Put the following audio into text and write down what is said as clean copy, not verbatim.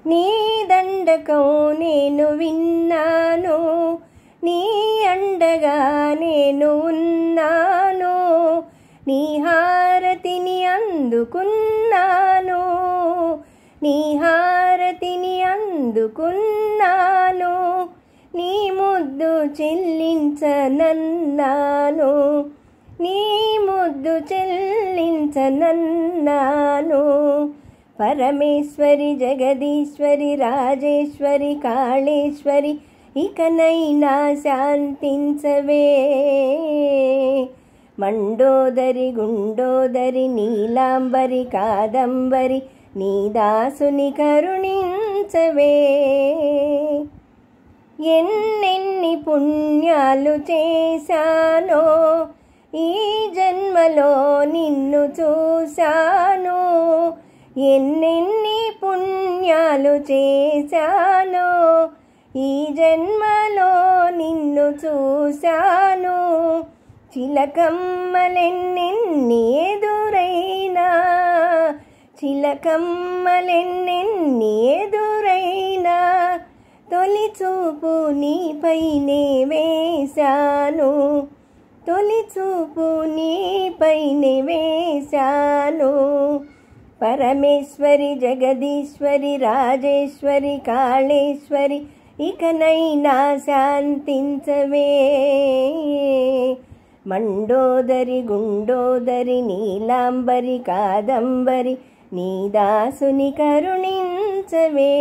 నీ దండకం నేను విన్నాను, నీ అండగా నేను ఉన్నాను, నీ హారతిని అందుకున్నాను, నీ హారతిని అందుకున్నాను, నీ ముద్దు చెల్లించనన్నాను, నీ ముద్దు చెల్లించనన్నాను. పరమేశ్వరి, జగదీశ్వరి, రాజేశ్వరి, కాళేశ్వరి, ఇకనైనా శాంతించవే. మండోదరి, గుండోదరి, నీలాంబరి, కాదంబరి, నీ దాసుని కరుణించవే. ఎన్నెన్ని పుణ్యాలు చేశానో, ఈ జన్మలో నిన్ను చూశాను, ఎన్నెన్ని పుణ్యాలు చేశానో, ఈ జన్మలో నిన్ను చూశాను. చిలకమ్మలెన్నెన్ని ఎదురైనా, చిలకమ్మలెన్నెన్ని ఎదురైనా, తొలి చూపు నీపైనే వేశాను, తొలి చూపు నీపైనే వేశాను. పరమేశ్వరి, జగదీశ్వరి, రాజేశ్వరి, కాళేశ్వరి, ఇకనైనా శాంతించవే. మండోదరి, గుండోదరి, నీలాంబరి, కాదంబరి, నీ దాసుని కరుణించవే.